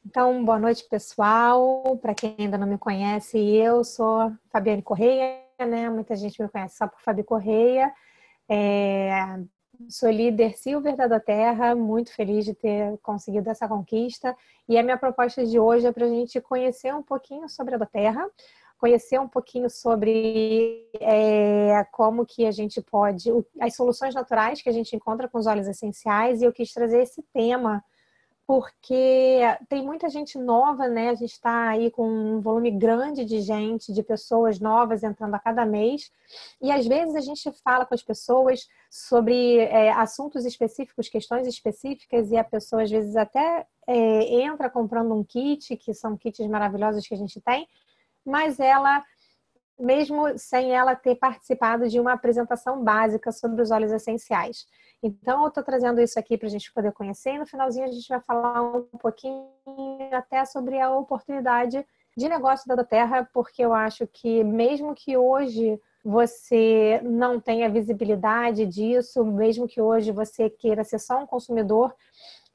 Então, boa noite, pessoal. Para quem ainda não me conhece, eu sou Fabiane Correia, né? Muita gente me conhece só por Fabi Correia. Sou líder Silver da Terra, muito feliz de ter conseguido essa conquista. E a minha proposta de hoje é para a gente conhecer um pouquinho sobre a Terra, conhecer um pouquinho sobre como que a gente pode, as soluções naturais que a gente encontra com os óleos essenciais. E eu quis trazer esse tema porque tem muita gente nova, né? A gente está aí com um volume grande de gente, de pessoas novas entrando a cada mês, e às vezes a gente fala com as pessoas sobre assuntos específicos, questões específicas, e a pessoa às vezes até entra comprando um kit, que são kits maravilhosos que a gente tem, mas ela mesmo sem ela ter participado de uma apresentação básica sobre os óleos essenciais. Então, eu estou trazendo isso aqui para a gente poder conhecer, e no finalzinho a gente vai falar um pouquinho até sobre a oportunidade de negócio da Terra, porque eu acho que mesmo que hoje você não tenha visibilidade disso, mesmo que hoje você queira ser só um consumidor,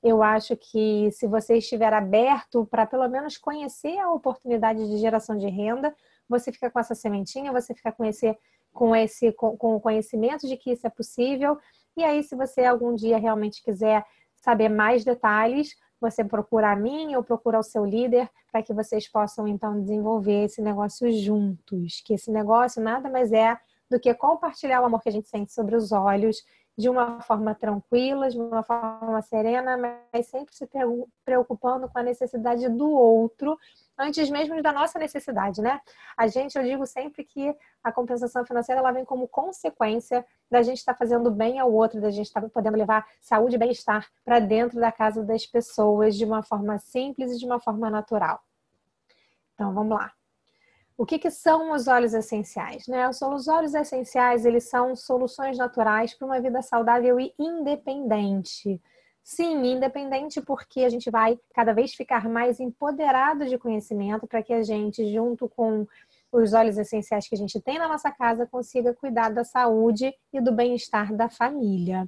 eu acho que se você estiver aberto para pelo menos conhecer a oportunidade de geração de renda, você fica com essa sementinha, você fica com o conhecimento de que isso é possível. E aí, se você algum dia realmente quiser saber mais detalhes, você procura a mim ou procura o seu líder para que vocês possam, então, desenvolver esse negócio juntos. Que esse negócio nada mais é do que compartilhar o amor que a gente sente sobre os olhos de uma forma tranquila, de uma forma serena, mas sempre se preocupando com a necessidade do outro, antes mesmo da nossa necessidade, né? Eu digo sempre que a compensação financeira ela vem como consequência da gente estar fazendo bem ao outro, da gente estar podendo levar saúde e bem-estar para dentro da casa das pessoas de uma forma simples e de uma forma natural. Então, vamos lá. O que são os óleos essenciais? Né? Os óleos essenciais, eles são soluções naturais para uma vida saudável e independente. Sim, independente porque a gente vai cada vez ficar mais empoderado de conhecimento para que a gente, junto com os óleos essenciais que a gente tem na nossa casa, consiga cuidar da saúde e do bem-estar da família.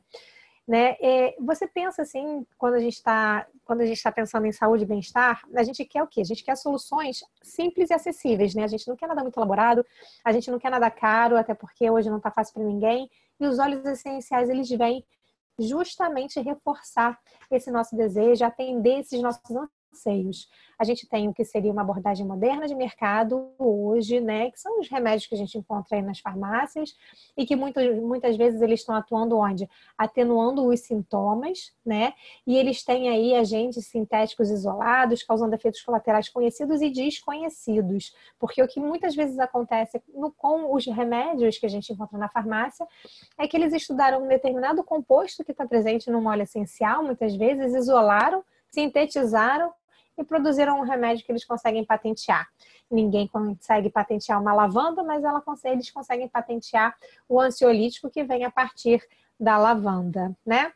Né? Você pensa assim, quando a gente está pensando em saúde e bem-estar, a gente quer o quê? A gente quer soluções simples e acessíveis, né? A gente não quer nada muito elaborado, a gente não quer nada caro, até porque hoje não está fácil para ninguém. E os óleos essenciais, eles vêm justamente reforçar esse nosso desejo, atender esses nossos anseios. A gente tem o que seria uma abordagem moderna de mercado hoje, né? Que são os remédios que a gente encontra aí nas farmácias e que muitas vezes eles estão atuando onde? Atenuando os sintomas, né? E eles têm aí agentes sintéticos isolados, causando efeitos colaterais conhecidos e desconhecidos. Porque o que muitas vezes acontece com os remédios que a gente encontra na farmácia é que eles estudaram um determinado composto que está presente no óleo essencial, muitas vezes isolaram, sintetizaram e produziram um remédio que eles conseguem patentear. Ninguém consegue patentear uma lavanda, mas eles conseguem patentear o ansiolítico que vem a partir da lavanda, né?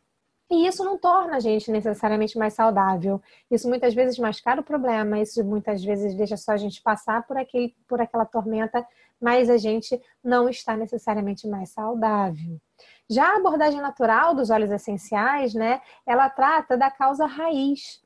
E isso não torna a gente necessariamente mais saudável. Isso muitas vezes mascara o problema, isso muitas vezes deixa só a gente passar por aquela tormenta, mas a gente não está necessariamente mais saudável. Já a abordagem natural dos óleos essenciais, né, ela trata da causa raiz.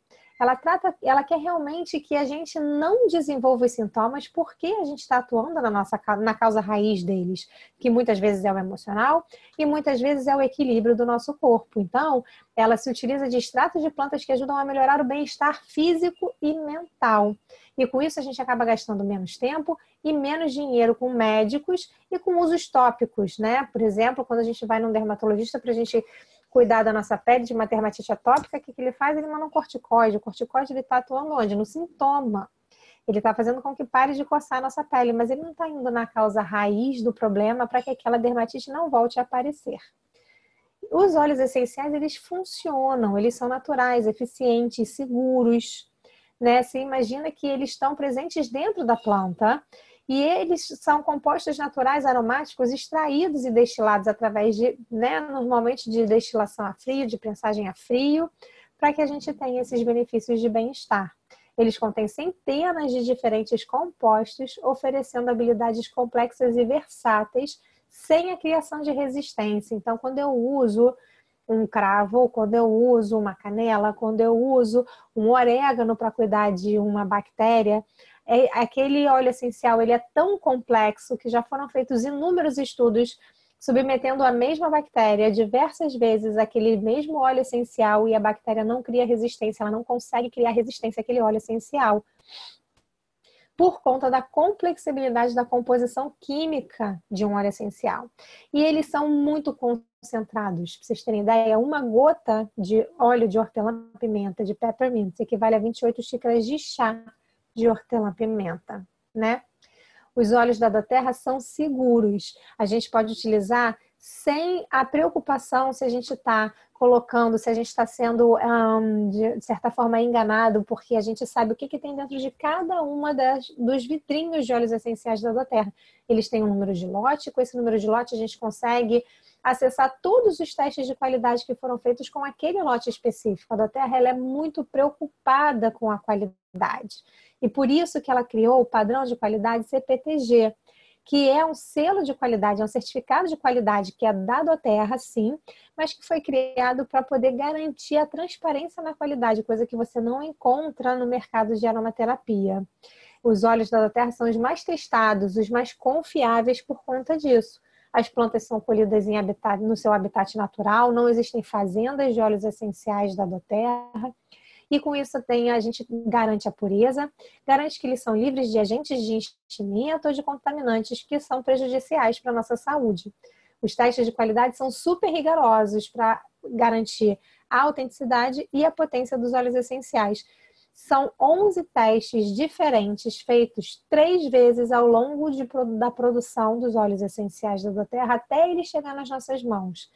Ela quer realmente que a gente não desenvolva os sintomas porque a gente está atuando na causa raiz deles, que muitas vezes é o emocional e muitas vezes é o equilíbrio do nosso corpo. Então, ela se utiliza de extratos de plantas que ajudam a melhorar o bem-estar físico e mental. E com isso a gente acaba gastando menos tempo e menos dinheiro com médicos e com usos tópicos, né? Por exemplo, quando a gente vai num dermatologista para a gente cuidar da nossa pele de uma dermatite atópica, o que ele faz? Ele manda um corticoide. O corticoide ele está atuando onde? No sintoma. Ele está fazendo com que pare de coçar a nossa pele, mas ele não está indo na causa raiz do problema para que aquela dermatite não volte a aparecer. Os óleos essenciais, eles funcionam, eles são naturais, eficientes, seguros, né? Você imagina que eles estão presentes dentro da planta e eles são compostos naturais aromáticos extraídos e destilados através de, né, normalmente de destilação a frio, de prensagem a frio, para que a gente tenha esses benefícios de bem-estar. Eles contêm centenas de diferentes compostos, oferecendo habilidades complexas e versáteis, sem a criação de resistência. Então, quando eu uso um cravo, ou quando eu uso uma canela, quando eu uso um orégano para cuidar de uma bactéria. Aquele óleo essencial, ele é tão complexo que já foram feitos inúmeros estudos submetendo a mesma bactéria diversas vezes aquele mesmo óleo essencial e a bactéria não cria resistência, ela não consegue criar resistência àquele óleo essencial por conta da complexibilidade da composição química de um óleo essencial. E eles são muito concentrados. Para vocês terem ideia, uma gota de óleo de hortelã-pimenta, de peppermint, equivale a 28 xícaras de chá de hortelã-pimenta, né? Os óleos da doTERRA são seguros. A gente pode utilizar sem a preocupação se a gente está colocando, se a gente está sendo, de certa forma, enganado, porque a gente sabe o que tem dentro de cada uma dos vitrinhos de óleos essenciais da doTERRA. Eles têm um número de lote, com esse número de lote a gente consegue acessar todos os testes de qualidade que foram feitos com aquele lote específico. A doTERRA, ela é muito preocupada com a qualidade. E por isso que ela criou o padrão de qualidade CPTG, que é um selo de qualidade, é um certificado de qualidade que é da doTERRA, sim, mas que foi criado para poder garantir a transparência na qualidade, coisa que você não encontra no mercado de aromaterapia. Os óleos da doTERRA são os mais testados, os mais confiáveis por conta disso. As plantas são colhidas no seu habitat natural, não existem fazendas de óleos essenciais da doTERRA. E com isso a gente garante a pureza, garante que eles são livres de agentes de enchimento ou de contaminantes que são prejudiciais para a nossa saúde. Os testes de qualidade são super rigorosos para garantir a autenticidade e a potência dos óleos essenciais. São 11 testes diferentes feitos 3 vezes ao longo da produção dos óleos essenciais da doTERRA até ele chegar nas nossas mãos.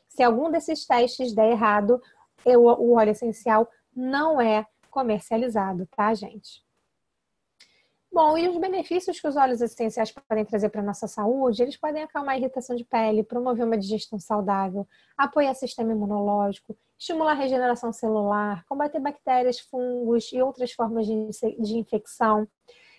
Se algum desses testes der errado, o óleo essencial não é comercializado, tá, gente? Bom, e os benefícios que os óleos essenciais podem trazer para a nossa saúde, eles podem acalmar a irritação de pele, promover uma digestão saudável, apoiar o sistema imunológico, estimular a regeneração celular, combater bactérias, fungos e outras formas de infecção.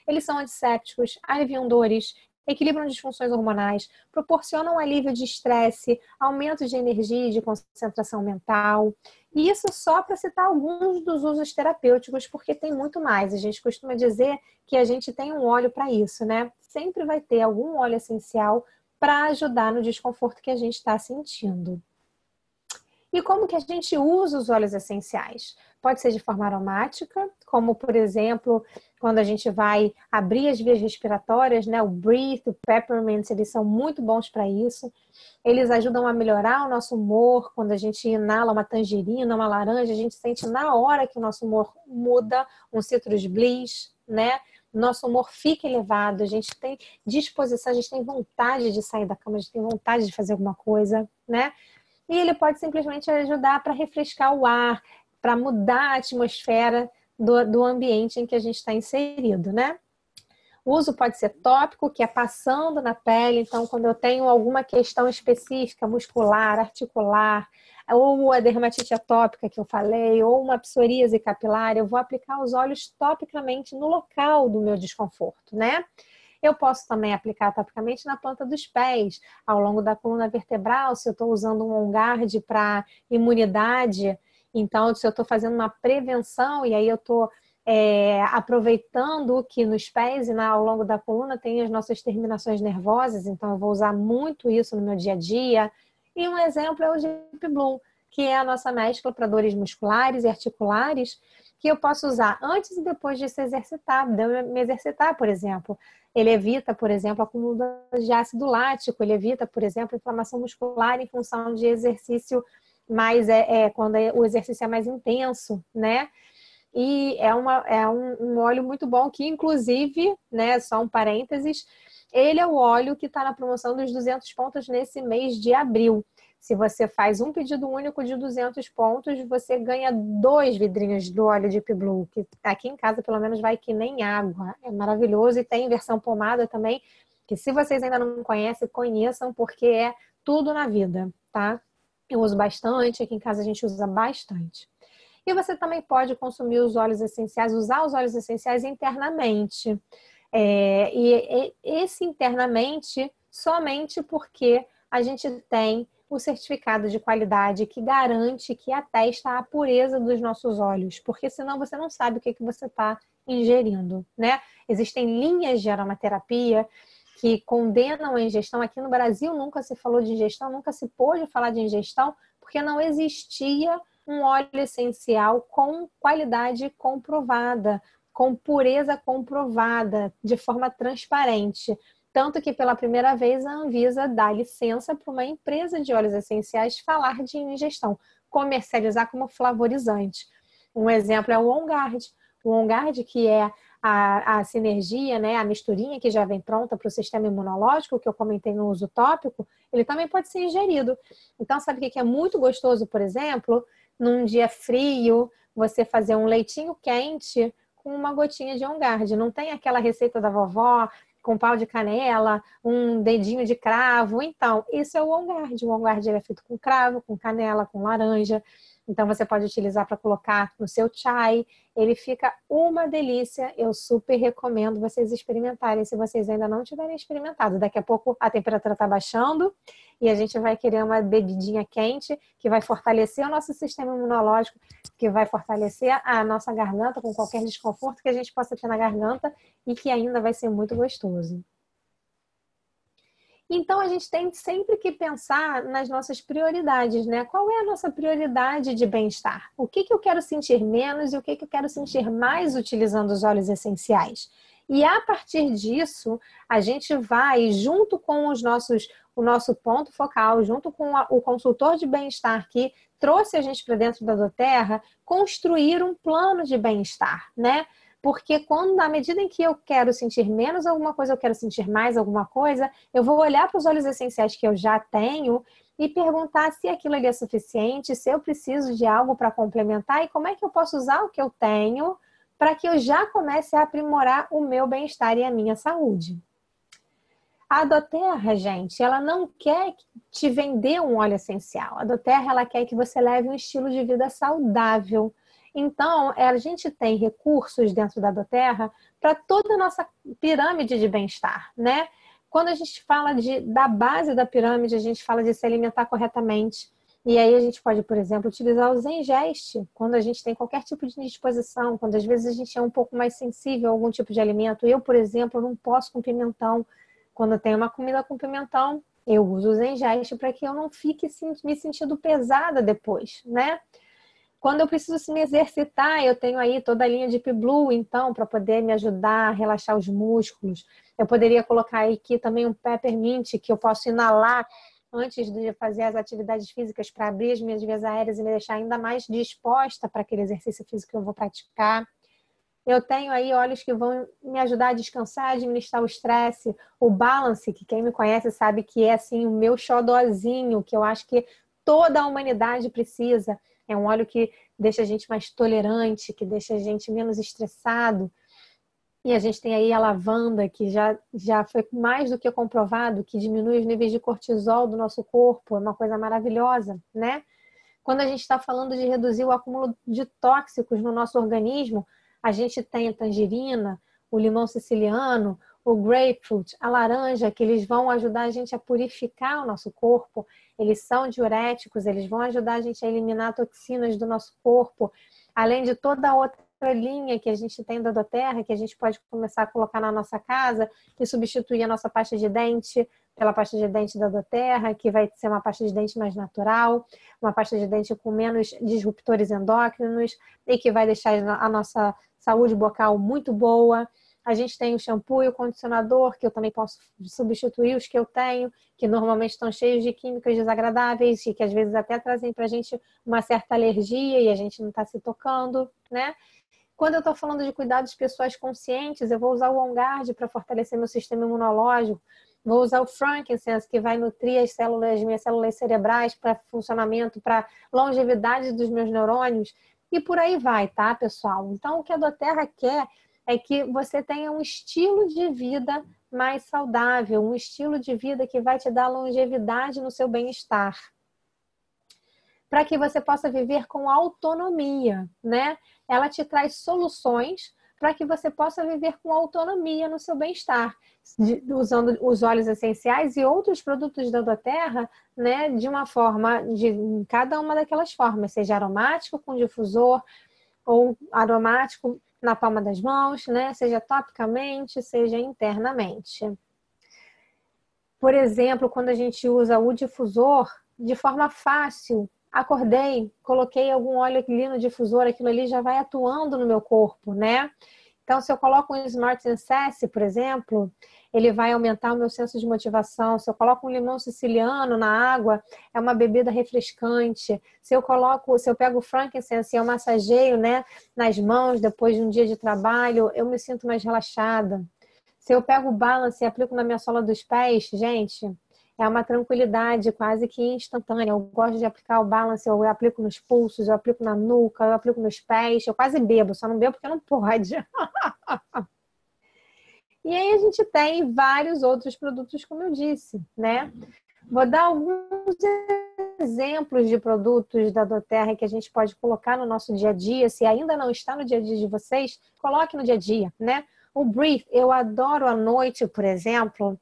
Eles são antissépticos, aliviam dores, equilibram disfunções hormonais, proporcionam alívio de estresse, aumento de energia e de concentração mental. E isso só para citar alguns dos usos terapêuticos, porque tem muito mais. A gente costuma dizer que a gente tem um óleo para isso, né? Sempre vai ter algum óleo essencial para ajudar no desconforto que a gente está sentindo. E como que a gente usa os óleos essenciais? Pode ser de forma aromática, como, por exemplo, quando a gente vai abrir as vias respiratórias, né? O Breathe, o Peppermint, eles são muito bons para isso. Eles ajudam a melhorar o nosso humor. Quando a gente inala uma tangerina, uma laranja, a gente sente na hora que o nosso humor muda, um citrus bliss, né? Nosso humor fica elevado, a gente tem disposição, a gente tem vontade de sair da cama, a gente tem vontade de fazer alguma coisa, né? E ele pode simplesmente ajudar para refrescar o ar, para mudar a atmosfera do ambiente em que a gente está inserido, né? O uso pode ser tópico, que é passando na pele. Então, quando eu tenho alguma questão específica, muscular, articular, ou a dermatite atópica que eu falei, ou uma psoríase capilar, eu vou aplicar os óleos topicamente no local do meu desconforto, né? Eu posso também aplicar topicamente na planta dos pés, ao longo da coluna vertebral, se eu estou usando um On-Guard para imunidade. Então, se eu estou fazendo uma prevenção e aí eu estou aproveitando que nos pés e ao longo da coluna tem as nossas terminações nervosas, então eu vou usar muito isso no meu dia a dia. E um exemplo é o Deep Bloom, que é a nossa mescla para dores musculares e articulares, que eu posso usar antes e depois de me exercitar, por exemplo. Ele evita, por exemplo, acúmulo de ácido lático, ele evita, por exemplo, inflamação muscular em função de exercício mais, quando o exercício é mais intenso, né? E é um óleo muito bom que, inclusive, né, só um parênteses, ele é o óleo que está na promoção dos 200 pontos nesse mês de abril. Se você faz um pedido único de 200 pontos, você ganha 2 vidrinhos do óleo Deep Blue, que aqui em casa pelo menos vai que nem água. É maravilhoso e tem versão pomada também, que se vocês ainda não conhecem, conheçam, porque é tudo na vida, tá? Eu uso bastante, aqui em casa a gente usa bastante. E você também pode consumir os óleos essenciais, usar os óleos essenciais internamente. E esse internamente somente porque a gente tem o certificado de qualidade que garante, que atesta a pureza dos nossos óleos, porque senão você não sabe o que você está ingerindo, né? Existem linhas de aromaterapia que condenam a ingestão. Aqui no Brasil nunca se falou de ingestão, nunca se pôde falar de ingestão, porque não existia um óleo essencial com qualidade comprovada, com pureza comprovada, de forma transparente. Tanto que pela primeira vez a Anvisa dá licença para uma empresa de óleos essenciais falar de ingestão, comercializar como flavorizante. Um exemplo é o On Guard. O On Guard, que é a sinergia, né, a misturinha que já vem pronta para o sistema imunológico, que eu comentei no uso tópico, ele também pode ser ingerido. Então, sabe o que é muito gostoso, por exemplo? Num dia frio, você fazer um leitinho quente com uma gotinha de On Guard. Não tem aquela receita da vovó com pau de canela, um dedinho de cravo. Então, isso é o On Guard. O On Guard ele é feito com cravo, com canela, com laranja. Então, você pode utilizar para colocar no seu chai. Ele fica uma delícia. Eu super recomendo vocês experimentarem, se vocês ainda não tiverem experimentado. Daqui a pouco a temperatura está baixando e a gente vai querer uma bebidinha quente que vai fortalecer o nosso sistema imunológico, que vai fortalecer a nossa garganta com qualquer desconforto que a gente possa ter na garganta e que ainda vai ser muito gostoso. Então, a gente tem sempre que pensar nas nossas prioridades, né? Qual é a nossa prioridade de bem-estar? O que eu quero sentir menos e o que eu quero sentir mais utilizando os óleos essenciais? E a partir disso, a gente vai, junto com o nosso ponto focal, junto com o consultor de bem-estar que trouxe a gente para dentro da doTERRA, construir um plano de bem-estar, né? Porque quando, na medida em que eu quero sentir menos alguma coisa, eu quero sentir mais alguma coisa, eu vou olhar para os óleos essenciais que eu já tenho e perguntar se aquilo ali é suficiente, se eu preciso de algo para complementar e como é que eu posso usar o que eu tenho para que eu já comece a aprimorar o meu bem-estar e a minha saúde. A doTERRA, gente, ela não quer te vender um óleo essencial. A doTERRA, ela quer que você leve um estilo de vida saudável. Então, a gente tem recursos dentro da doTERRA para toda a nossa pirâmide de bem-estar, né? Quando a gente fala da base da pirâmide, a gente fala de se alimentar corretamente. E aí a gente pode, por exemplo, utilizar o Zengest, quando a gente tem qualquer tipo de indisposição, quando às vezes a gente é um pouco mais sensível a algum tipo de alimento. Eu, por exemplo, não posso com pimentão. Quando eu tenho uma comida com pimentão, eu uso o Zengest para que eu não fique me sentindo pesada depois, né? Quando eu preciso me exercitar, eu tenho aí toda a linha de P-Blue, então, para poder me ajudar a relaxar os músculos. Eu poderia colocar aqui também um Peppermint, que eu posso inalar antes de fazer as atividades físicas para abrir as minhas vias aéreas e me deixar ainda mais disposta para aquele exercício físico que eu vou praticar. Eu tenho aí óleos que vão me ajudar a descansar, a administrar o estresse. O Balance, que quem me conhece sabe que é assim o meu xodózinho, que eu acho que toda a humanidade precisa. É um óleo que deixa a gente mais tolerante, que deixa a gente menos estressado. E a gente tem aí a lavanda, que já foi mais do que comprovado, que diminui os níveis de cortisol do nosso corpo. É uma coisa maravilhosa, né? Quando a gente está falando de reduzir o acúmulo de tóxicos no nosso organismo, a gente tem a tangerina, o limão siciliano, o grapefruit, a laranja, que eles vão ajudar a gente a purificar o nosso corpo. Eles são diuréticos, eles vão ajudar a gente a eliminar toxinas do nosso corpo, além de toda a outra linha que a gente tem da doTERRA, que a gente pode começar a colocar na nossa casa e substituir a nossa pasta de dente pela pasta de dente da doTERRA, que vai ser uma pasta de dente mais natural, uma pasta de dente com menos disruptores endócrinos e que vai deixar a nossa saúde bucal muito boa. A gente tem o shampoo e o condicionador, que eu também posso substituir os que eu tenho, que normalmente estão cheios de químicas desagradáveis e que às vezes até trazem para a gente uma certa alergia e a gente não está se tocando, né? Quando eu estou falando de cuidados pessoais conscientes, eu vou usar o On Guard para fortalecer meu sistema imunológico. Vou usar o Frankincense, que vai nutrir as minhas células cerebrais para funcionamento, para longevidade dos meus neurônios. E por aí vai, tá, pessoal? Então, o que a doTERRA quer é que você tenha um estilo de vida mais saudável, um estilo de vida que vai te dar longevidade no seu bem-estar, para que você possa viver com autonomia, né? Ela te traz soluções para que você possa viver com autonomia no seu bem-estar, usando os óleos essenciais e outros produtos da doTERRA, né, de uma forma, em cada uma daquelas formas, seja aromático com difusor ou aromático na palma das mãos, né, seja topicamente, seja internamente. Por exemplo, quando a gente usa o difusor de forma fácil, acordei, coloquei algum óleo ali no difusor, aquilo ali já vai atuando no meu corpo, né? Então, se eu coloco um Smart Sense, por exemplo, ele vai aumentar o meu senso de motivação. Se eu coloco um limão siciliano na água, é uma bebida refrescante. Se eu pego o frankincense e eu massageio, né, nas mãos depois de um dia de trabalho, eu me sinto mais relaxada. Se eu pego o balance e aplico na minha sola dos pés, gente, é uma tranquilidade quase que instantânea. Eu gosto de aplicar o balance, eu aplico nos pulsos, eu aplico na nuca, eu aplico nos pés, eu quase bebo, só não bebo porque não pode. E aí a gente tem vários outros produtos, como eu disse, né? Vou dar alguns exemplos de produtos da doTERRA que a gente pode colocar no nosso dia a dia. Se ainda não está no dia a dia de vocês, coloque no dia a dia, né? O Breathe, eu adoro à noite, por exemplo.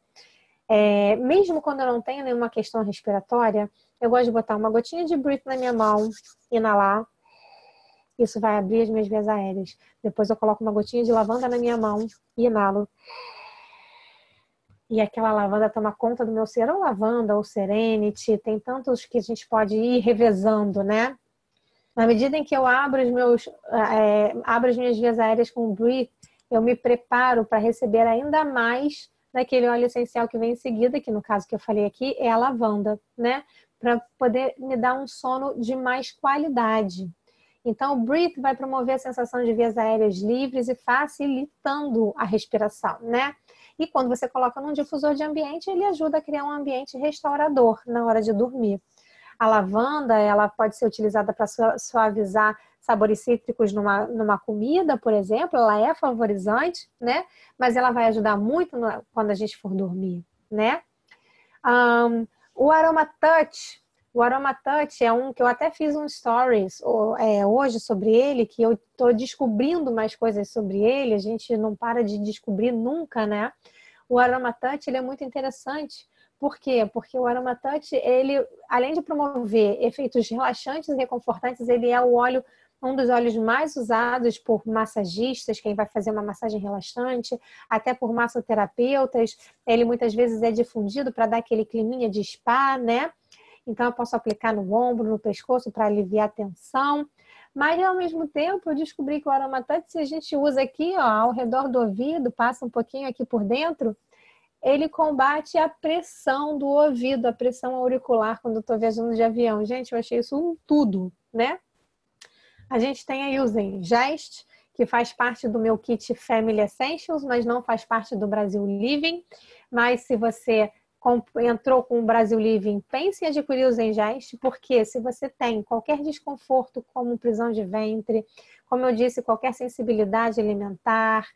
Mesmo quando eu não tenho nenhuma questão respiratória, eu gosto de botar uma gotinha de Breathe na minha mão, inalar. Isso vai abrir as minhas vias aéreas. Depois eu coloco uma gotinha de lavanda na minha mão e inalo. E aquela lavanda toma conta do meu ser, ou lavanda, ou Serenity. Tem tantos que a gente pode ir revezando, né? Na medida em que eu abro as minhas vias aéreas com o Breathe, eu me preparo para receber ainda mais daquele óleo essencial que vem em seguida, que no caso que eu falei aqui é a lavanda, né? Para poder me dar um sono de mais qualidade. Então, o Breathe vai promover a sensação de vias aéreas livres e facilitando a respiração, né? E quando você coloca num difusor de ambiente, ele ajuda a criar um ambiente restaurador na hora de dormir. A lavanda, ela pode ser utilizada para suavizar sabores cítricos numa comida, por exemplo. Ela é favorizante, né? Mas ela vai ajudar muito quando a gente for dormir, né? O Aroma Touch. O Aroma Touch é um que eu até fiz um stories hoje sobre ele, que eu estou descobrindo mais coisas sobre ele. A gente não para de descobrir nunca, né? O Aroma Touch, ele é muito interessante. Por quê? Porque o Aroma Touch, ele, além de promover efeitos relaxantes e reconfortantes, ele é um dos óleos mais usados por massagistas, quem vai fazer uma massagem relaxante, até por massoterapeutas. Ele muitas vezes é difundido para dar aquele climinha de spa, né? Então eu posso aplicar no ombro, no pescoço para aliviar a tensão. Mas ao mesmo tempo eu descobri que o Aroma Touch, se a gente usa aqui, ó, ao redor do ouvido, passa um pouquinho aqui por dentro, ele combate a pressão do ouvido, a pressão auricular quando eu estou viajando de avião. Gente, eu achei isso um tudo, né? A gente tem aí o Zengest, que faz parte do meu kit Family Essentials, mas não faz parte do Brasil Living. Mas se você entrou com o Brasil Living, pense em adquirir o Zengest, porque se você tem qualquer desconforto, como prisão de ventre, como eu disse, qualquer sensibilidade alimentar,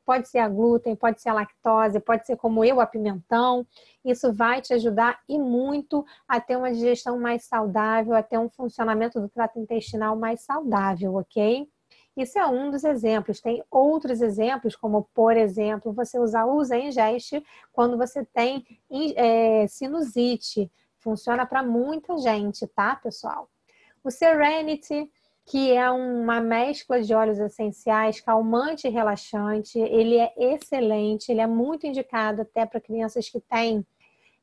pode ser a glúten, pode ser a lactose, pode ser como eu, a pimentão. Isso vai te ajudar e muito a ter uma digestão mais saudável, a ter um funcionamento do trato intestinal mais saudável, ok? Isso é um dos exemplos. Tem outros exemplos, como, por exemplo, você usar o Zengest quando você tem sinusite. Funciona para muita gente, tá, pessoal? O Serenity, que é uma mescla de óleos essenciais, calmante e relaxante. Ele é excelente, ele é muito indicado até para crianças que têm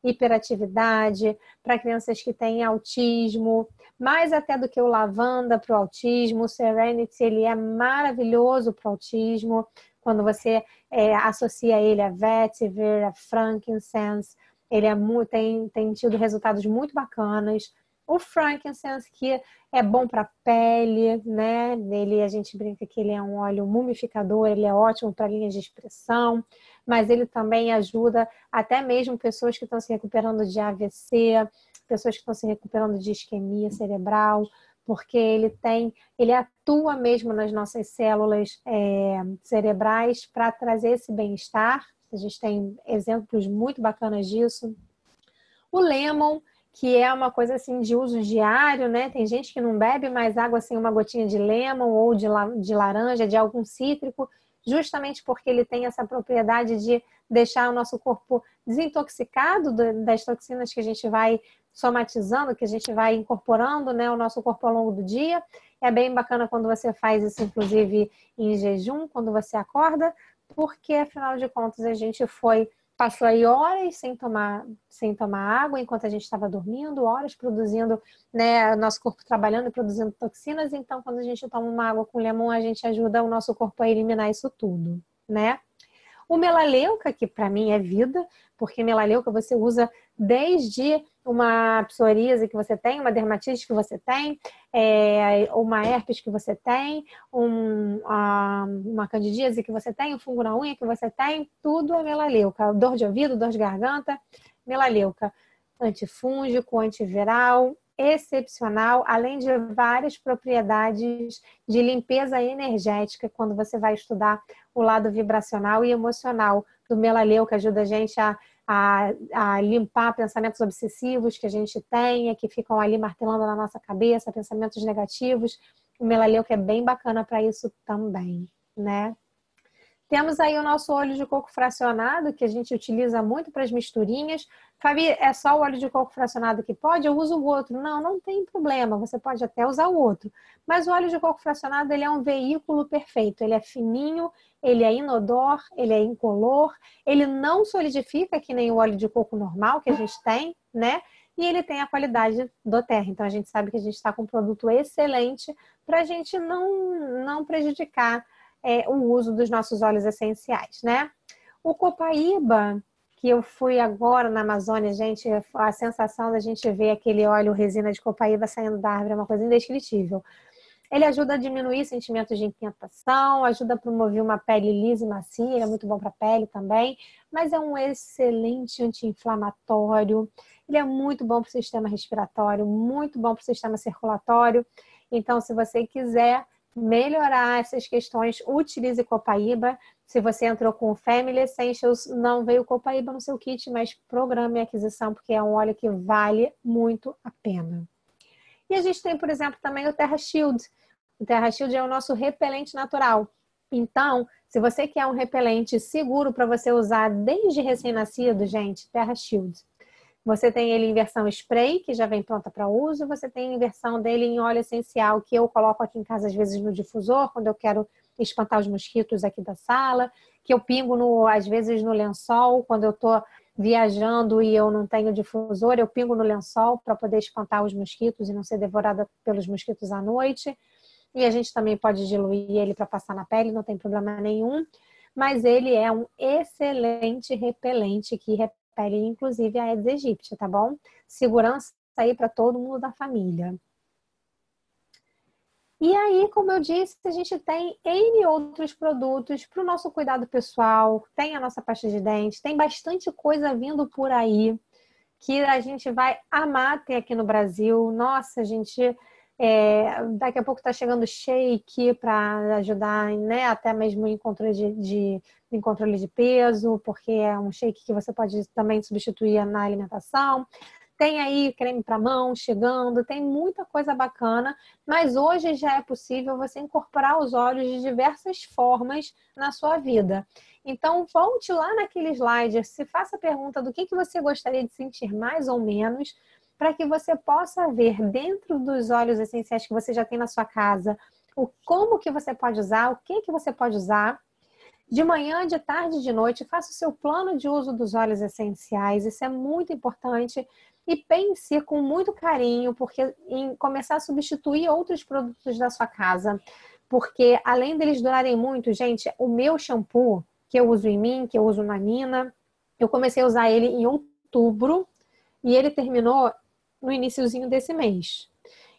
hiperatividade, para crianças que têm autismo, mais até do que o lavanda para o autismo. O Serenity, ele é maravilhoso para o autismo, quando você associa ele a vetiver, a frankincense, ele tem tido resultados muito bacanas. O frankincense, que é bom para a pele, né? A gente brinca que ele é um óleo mumificador, ele é ótimo para linhas de expressão, mas ele também ajuda até mesmo pessoas que estão se recuperando de AVC, pessoas que estão se recuperando de isquemia cerebral, porque ele atua mesmo nas nossas células cerebrais para trazer esse bem-estar. A gente tem exemplos muito bacanas disso. O lemon, que é uma coisa assim de uso diário, né? Tem gente que não bebe mais água sem uma gotinha de lemon ou de laranja, de algum cítrico. justamente porque ele tem essa propriedade de deixar o nosso corpo desintoxicado das toxinas que a gente vai somatizando, que a gente vai incorporando, né, o nosso corpo ao longo do dia. É bem bacana quando você faz isso, inclusive, em jejum, quando você acorda, porque, afinal de contas, passou aí horas sem tomar água enquanto a gente estava dormindo, horas produzindo, né, o nosso corpo trabalhando e produzindo toxinas. Então, quando a gente toma uma água com limão, a gente ajuda o nosso corpo a eliminar isso tudo, né? O melaleuca, que para mim é vida, porque melaleuca você usa desde uma psoríase que você tem, uma dermatite que você tem, uma herpes que você tem, uma candidíase que você tem, um fungo na unha que você tem, tudo é melaleuca. Dor de ouvido, dor de garganta, melaleuca. Antifúngico, antiviral, excepcional, além de várias propriedades de limpeza energética, quando você vai estudar o lado vibracional e emocional do melaleuca, ajuda a gente a limpar pensamentos obsessivos que a gente tenha, que ficam ali martelando na nossa cabeça, pensamentos negativos. O melaleuca é bem bacana para isso também, né? Temos aí o nosso óleo de coco fracionado, que a gente utiliza muito para as misturinhas. Fabi, é só o óleo de coco fracionado que pode? Eu uso o outro. Não, não tem problema, você pode até usar o outro. Mas o óleo de coco fracionado, ele é um veículo perfeito. Ele é fininho, ele é inodor, ele é incolor, ele não solidifica que nem o óleo de coco normal que a gente tem, né? E ele tem a qualidade do terra. Então, a gente sabe que a gente está com um produto excelente para a gente não prejudicar o uso dos nossos óleos essenciais, né? O copaíba, que eu fui agora na Amazônia, gente, a sensação da gente ver aquele óleo resina de copaíba saindo da árvore é uma coisa indescritível. Ele ajuda a diminuir sentimentos de inquietação, ajuda a promover uma pele lisa e macia, ele é muito bom para a pele também, mas é um excelente anti-inflamatório, ele é muito bom para o sistema respiratório, muito bom para o sistema circulatório. Então, se você quiser melhorar essas questões, utilize copaíba. Se você entrou com o Family Essentials, não veio copaíba no seu kit, mas programe a aquisição, porque é um óleo que vale muito a pena. E a gente tem, por exemplo, também o Terra Shield. O Terra Shield é o nosso repelente natural. Então, se você quer um repelente seguro para você usar desde recém-nascido, gente, Terra Shield. Você tem ele em versão spray, que já vem pronta para uso. Você tem em versão dele em óleo essencial, que eu coloco aqui em casa, às vezes, no difusor, quando eu quero espantar os mosquitos aqui da sala. Que eu pingo, às vezes, no lençol, quando eu estou viajando e eu não tenho difusor, eu pingo no lençol para poder espantar os mosquitos e não ser devorada pelos mosquitos à noite. E a gente também pode diluir ele para passar na pele, não tem problema nenhum. Mas ele é um excelente repelente que repele, inclusive, a Aedes aegypti, tá bom? Segurança aí para todo mundo da família. E aí, como eu disse, a gente tem N outros produtos para o nosso cuidado pessoal, tem a nossa pasta de dente, tem bastante coisa vindo por aí que a gente vai amar ter aqui no Brasil. Nossa, a gente... daqui a pouco está chegando shake para ajudar, né, até mesmo em controle de peso, porque é um shake que você pode também substituir na alimentação. Tem aí creme para mão chegando, tem muita coisa bacana, mas hoje já é possível você incorporar os óleos de diversas formas na sua vida. Então, volte lá naquele slide, se faça a pergunta do que você gostaria de sentir mais ou menos, para que você possa ver dentro dos óleos essenciais que você já tem na sua casa, como que você pode usar, o que você pode usar. De manhã, de tarde, de noite, faça o seu plano de uso dos óleos essenciais, isso é muito importante. E pense com muito carinho, porque em começar a substituir outros produtos da sua casa. Porque além deles durarem muito, gente, o meu shampoo, que eu uso em mim, que eu uso na Nina, eu comecei a usar ele em outubro e ele terminou no iniciozinho desse mês.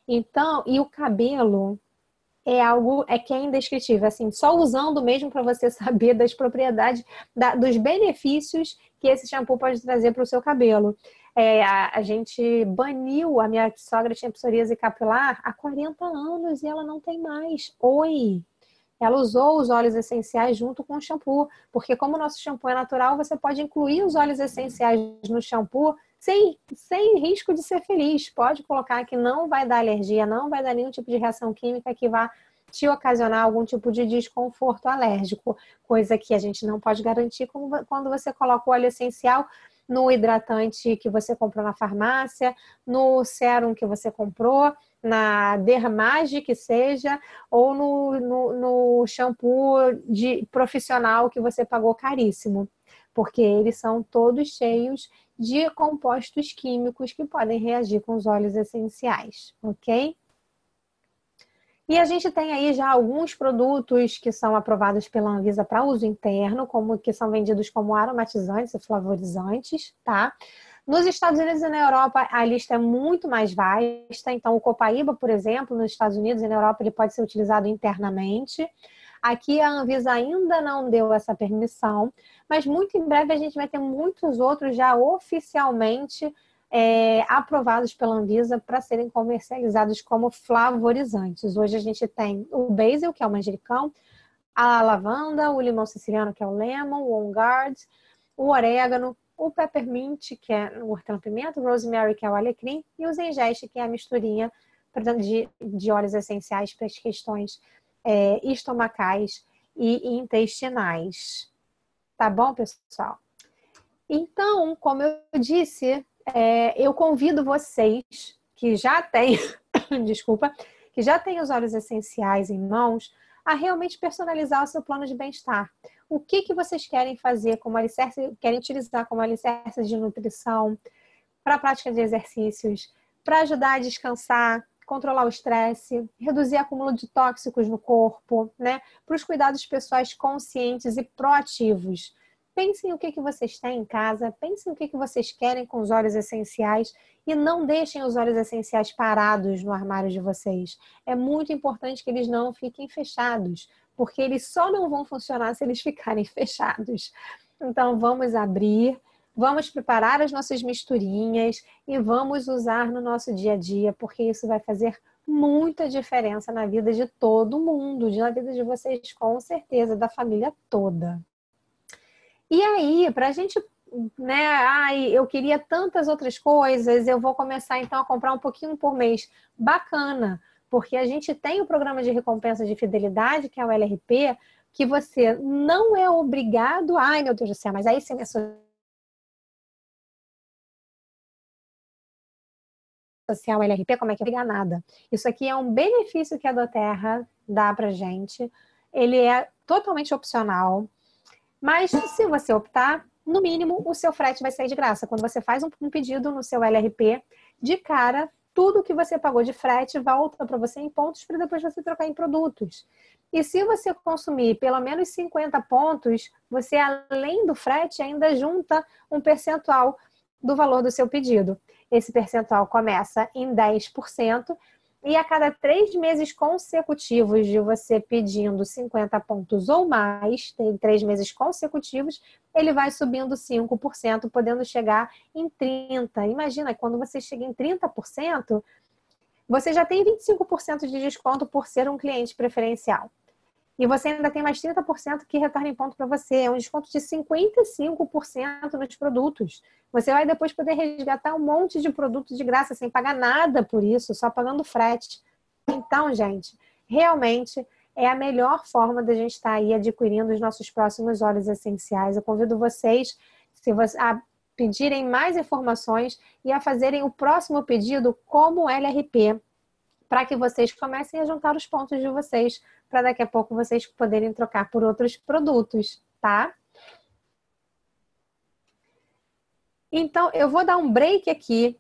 Então, e o cabelo é algo que é indescritível, assim, só usando mesmo para você saber das propriedades, dos benefícios que esse shampoo pode trazer para o seu cabelo. A gente baniu, a minha sogra tinha psoríase capilar há 40 anos e ela não tem mais. Oi! Ela usou os óleos essenciais junto com o shampoo, porque como o nosso shampoo é natural, você pode incluir os óleos essenciais no shampoo sem risco de ser feliz. Pode colocar que não vai dar alergia, não vai dar nenhum tipo de reação química que vá te ocasionar algum tipo de desconforto alérgico, coisa que a gente não pode garantir quando você coloca o óleo essencial no hidratante que você comprou na farmácia, no sérum que você comprou, na Dermage que seja, ou no shampoo profissional que você pagou caríssimo, porque eles são todos cheios de compostos químicos que podem reagir com os óleos essenciais, ok? E a gente tem aí já alguns produtos que são aprovados pela Anvisa para uso interno, como que são vendidos como aromatizantes e flavorizantes, tá? Nos Estados Unidos e na Europa, a lista é muito mais vasta. Então, o Copaíba, por exemplo, nos Estados Unidos e na Europa, ele pode ser utilizado internamente. Aqui a Anvisa ainda não deu essa permissão, mas muito em breve a gente vai ter muitos outros já oficialmente aprovados pela Anvisa para serem comercializados como flavorizantes. Hoje a gente tem o basil, que é o manjericão, a lavanda, o limão siciliano, que é o lemon, o on guard, o orégano, o peppermint, que é o hortelã-pimenta, o rosemary, que é o alecrim, e o zengeste, que é a misturinha de óleos essenciais para as questões estomacais e intestinais. Tá bom, pessoal? Então, como eu disse, eu convido vocês que já têm, desculpa, que já têm os óleos essenciais em mãos, a realmente personalizar o seu plano de bem-estar. O que vocês querem fazer como alicerce, querem utilizar como alicerce de nutrição, para a prática de exercícios, para ajudar a descansar, controlar o estresse, reduzir o acúmulo de tóxicos no corpo, né? Para os cuidados pessoais conscientes e proativos. Pensem o que vocês têm em casa, pensem o que vocês querem com os óleos essenciais e não deixem os óleos essenciais parados no armário de vocês. É muito importante que eles não fiquem fechados, porque eles só não vão funcionar se eles ficarem fechados. Então, vamos abrir, vamos preparar as nossas misturinhas e vamos usar no nosso dia a dia, porque isso vai fazer muita diferença na vida de todo mundo, na vida de vocês com certeza, da família toda. E aí, para a gente, né? Ai, eu queria tantas outras coisas, eu vou começar então a comprar um pouquinho por mês. Bacana, porque a gente tem o programa de recompensa de fidelidade, que é o LRP, que você não é obrigado. Ai, meu Deus do céu, mas aí você me social LRP, como é que é nada? Isso aqui é um benefício que a Doterra dá pra gente. Ele é totalmente opcional. Mas se você optar, no mínimo, o seu frete vai sair de graça. Quando você faz um pedido no seu LRP, de cara, tudo que você pagou de frete volta para você em pontos para depois você trocar em produtos. E se você consumir pelo menos 50 pontos, você, além do frete, ainda junta um percentual do valor do seu pedido. Esse percentual começa em 10%. E a cada 3 meses consecutivos de você pedindo 50 pontos ou mais, tem 3 meses consecutivos, ele vai subindo 5%, podendo chegar em 30%. Imagina, quando você chega em 30%, você já tem 25% de desconto por ser um cliente preferencial. E você ainda tem mais 30% que retorna em ponto para você. É um desconto de 55% nos produtos. Você vai depois poder resgatar um monte de produto de graça, sem pagar nada por isso, só pagando frete. Então, gente, realmente é a melhor forma da gente estar aí adquirindo os nossos próximos óleos essenciais. Eu convido vocês a pedirem mais informações e a fazerem o próximo pedido como LRP, para que vocês comecem a juntar os pontos de vocês, para daqui a pouco vocês poderem trocar por outros produtos, tá? Então, eu vou dar um break aqui,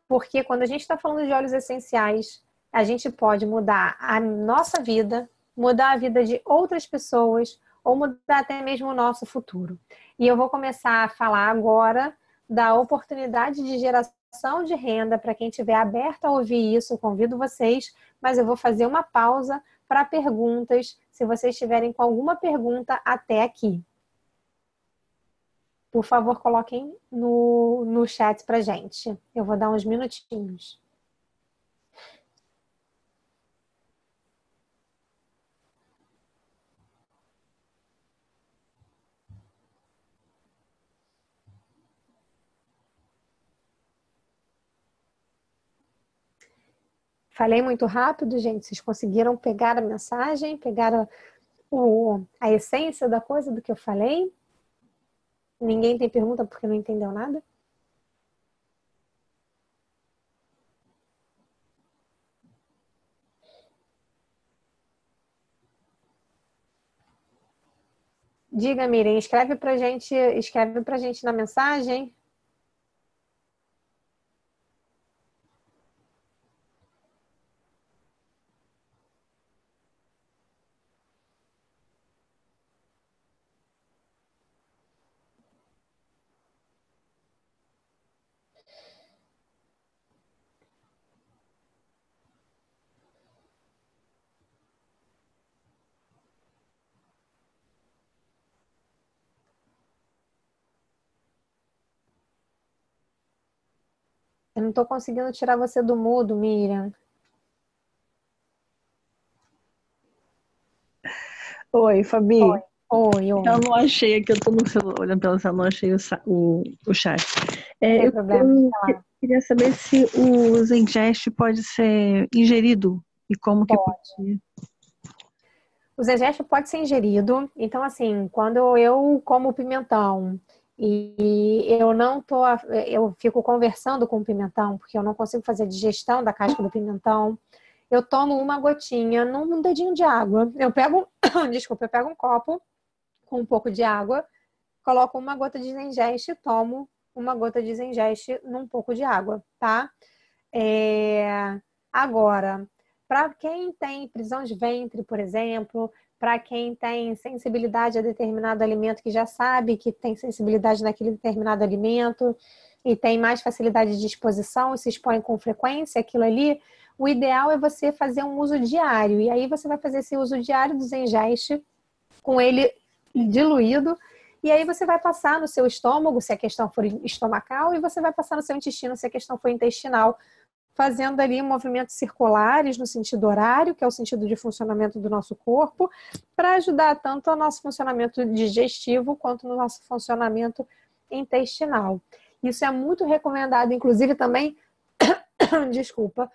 porque quando a gente está falando de óleos essenciais, a gente pode mudar a nossa vida, mudar a vida de outras pessoas, ou mudar até mesmo o nosso futuro. E eu vou começar a falar agora da oportunidade de geração de renda para quem estiver aberto a ouvir isso. Eu convido vocês, mas eu vou fazer uma pausa para perguntas, se vocês estiverem com alguma pergunta até aqui. Por favor, coloquem no chat para gente. Eu vou dar uns minutinhos. Falei muito rápido, gente. Vocês conseguiram pegar a mensagem, pegar a essência da coisa do que eu falei? Ninguém tem pergunta porque não entendeu nada? Diga, Miriam, escreve pra gente na mensagem. Eu não estou conseguindo tirar você do mudo, Miriam. Oi, Fabi. Oi. Eu não achei aqui, eu tô no celular, olhando pelo celular, não achei o chat. Não tem Eu, problema. eu queria saber se o Zengest pode ser ingerido e como que pode ser. O Zengeste pode ser ingerido. Então, assim, quando eu como pimentão e eu não tô, eu fico conversando com o pimentão, porque eu não consigo fazer a digestão da casca do pimentão, eu tomo uma gotinha num dedinho de água. Eu pego, desculpa, eu pego um copo com um pouco de água, coloco uma gota de Zengeste e tomo uma gota de Zengeste num pouco de água, tá? Agora, para quem tem prisão de ventre, por exemplo, para quem tem sensibilidade a determinado alimento, que já sabe que tem sensibilidade naquele determinado alimento e tem mais facilidade de exposição e se expõe com frequência aquilo ali, o ideal é você fazer um uso diário. E aí você vai fazer esse uso diário do Zengeste com ele diluído. E aí você vai passar no seu estômago, se a questão for estomacal, e você vai passar no seu intestino, se a questão for intestinal, fazendo ali movimentos circulares no sentido horário, que é o sentido de funcionamento do nosso corpo, para ajudar tanto ao nosso funcionamento digestivo quanto no nosso funcionamento intestinal. Isso é muito recomendado, inclusive também, desculpa,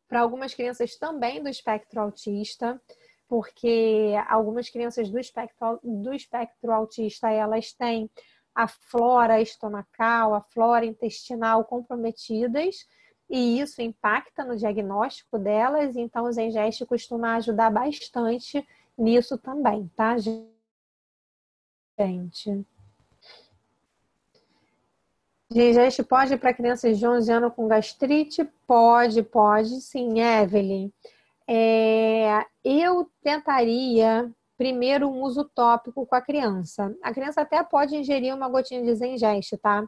para algumas crianças também do espectro autista, porque algumas crianças do espectro autista, elas têm a flora estomacal, a flora intestinal comprometidas, e isso impacta no diagnóstico delas, então o Zengeste costuma ajudar bastante nisso também, tá, gente? Zengeste pode ir para crianças de 11 anos com gastrite? Pode sim, Evelyn. Eu tentaria primeiro um uso tópico com a criança. A criança até pode ingerir uma gotinha de Zengeste, tá?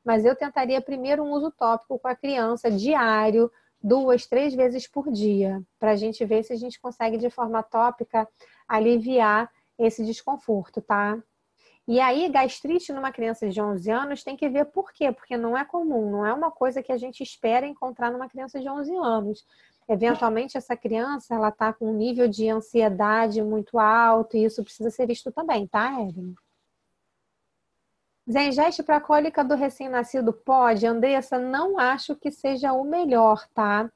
Mas eu tentaria primeiro um uso tópico com a criança, diário, 2, 3 vezes por dia, para a gente ver se a gente consegue, de forma tópica, aliviar esse desconforto, tá? E aí, gastrite numa criança de 11 anos tem que ver por quê, porque não é comum, não é uma coisa que a gente espera encontrar numa criança de 11 anos. Eventualmente, essa criança, ela tá com um nível de ansiedade muito alto e isso precisa ser visto também, tá, Evelyn? Zengeste para cólica do recém-nascido pode? Andressa, não acho que seja o melhor, tá?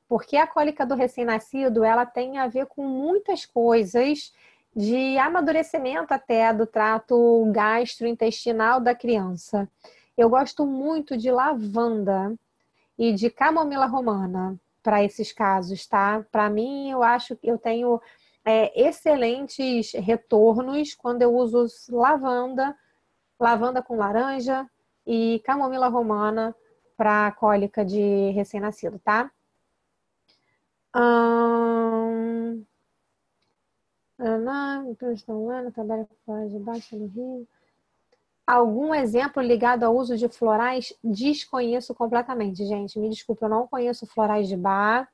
Porque a cólica do recém-nascido, ela tem a ver com muitas coisas de amadurecimento até do trato gastrointestinal da criança. Eu gosto muito de lavanda e de camomila romana para esses casos, tá? Para mim, eu acho que eu tenho excelentes retornos quando eu uso lavanda com laranja e camomila romana para cólica de recém-nascido, tá? Hum, trabalha fora de baixo no Rio. Algum exemplo ligado ao uso de florais? Desconheço completamente, gente. Me desculpa, eu não conheço florais de bar.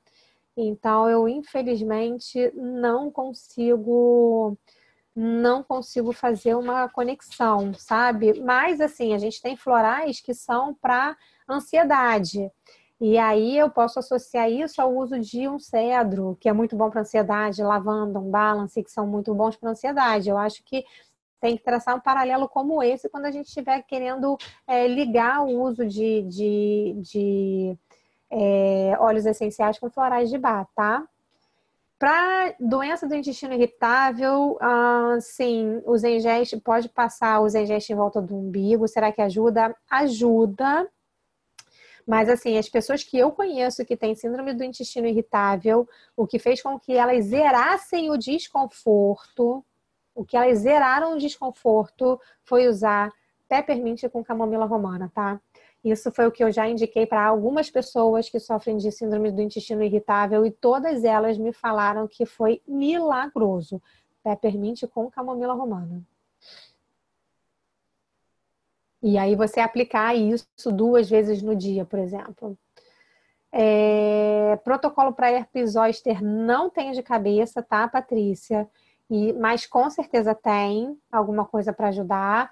Então, eu infelizmente não consigo fazer uma conexão, sabe? Mas assim, a gente tem florais que são para ansiedade. E aí eu posso associar isso ao uso de um cedro, que é muito bom para ansiedade, lavanda, um balance, que são muito bons para ansiedade. Eu acho que tem que traçar um paralelo como esse quando a gente estiver querendo ligar o uso óleos essenciais com florais de bar, tá? Para doença do intestino irritável, sim, o Zengeste pode passar o Zengeste em volta do umbigo. Será que ajuda? Ajuda. Mas, assim, as pessoas que eu conheço que têm síndrome do intestino irritável, o que fez com que elas zerassem o desconforto, foi usar peppermint com camomila romana, tá? Isso foi o que eu já indiquei para algumas pessoas que sofrem de síndrome do intestino irritável e todas elas me falaram que foi milagroso. Peppermint com camomila romana. E aí você aplicar isso 2 vezes no dia, por exemplo. Protocolo para herpes zoster não tenho de cabeça, tá, Patrícia? Mas com certeza tem alguma coisa para ajudar.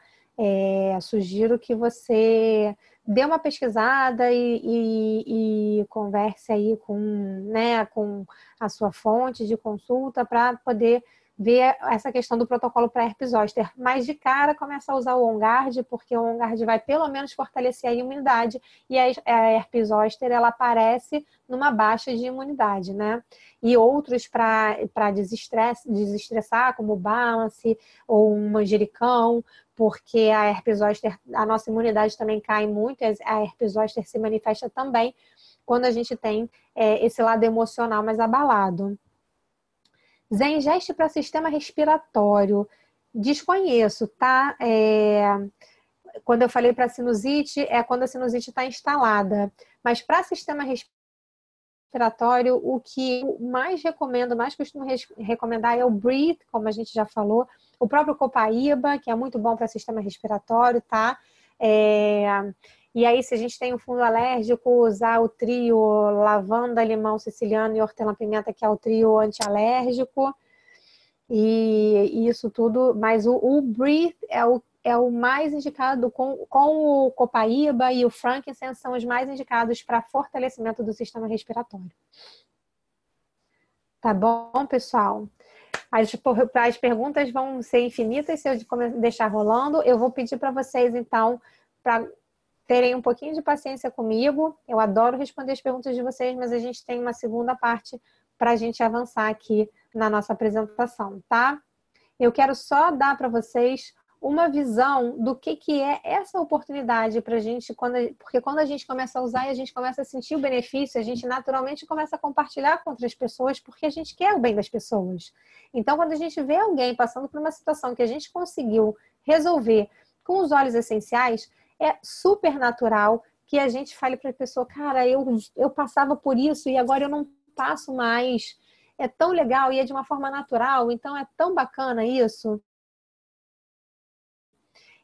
Sugiro que você dê uma pesquisada e converse aí com a sua fonte de consulta para poder ver essa questão do protocolo para herpes zoster. Mas de cara começa a usar o On Guard, porque o On Guard vai pelo menos fortalecer a imunidade e a herpes zoster ela aparece numa baixa de imunidade, né? E outros para desestressar, como o Balance ou um manjericão, porque a herpes zoster, a nossa imunidade também cai muito, a herpes zoster se manifesta também quando a gente tem esse lado emocional mais abalado. Zengeste para sistema respiratório, desconheço, tá? Quando eu falei para sinusite, é quando a sinusite está instalada. Mas para sistema respiratório, o que eu mais recomendo, mais costumo recomendar é o Breathe, como a gente já falou, o próprio Copaíba, que é muito bom para sistema respiratório, tá? E aí, se a gente tem um fundo alérgico, usar o trio lavanda, limão siciliano e hortelã-pimenta, que é o trio antialérgico. E isso tudo, mas o Breathe é o mais indicado com o Copaíba e o Frankincense são os mais indicados para fortalecimento do sistema respiratório. Tá bom, pessoal? As perguntas vão ser infinitas se eu deixar rolando. Eu vou pedir para vocês, então, para terem um pouquinho de paciência comigo. Eu adoro responder as perguntas de vocês, mas a gente tem uma segunda parte para a gente avançar aqui na nossa apresentação, tá? Eu quero só dar para vocês uma visão do que é essa oportunidade para a gente, porque quando a gente começa a usar e a gente começa a sentir o benefício, a gente naturalmente começa a compartilhar com outras pessoas, porque a gente quer o bem das pessoas. Então, quando a gente vê alguém passando por uma situação que a gente conseguiu resolver com os óleos essenciais, é super natural que a gente fale para a pessoa, cara, eu passava por isso e agora eu não passo mais. É tão legal e é de uma forma natural, então é tão bacana isso.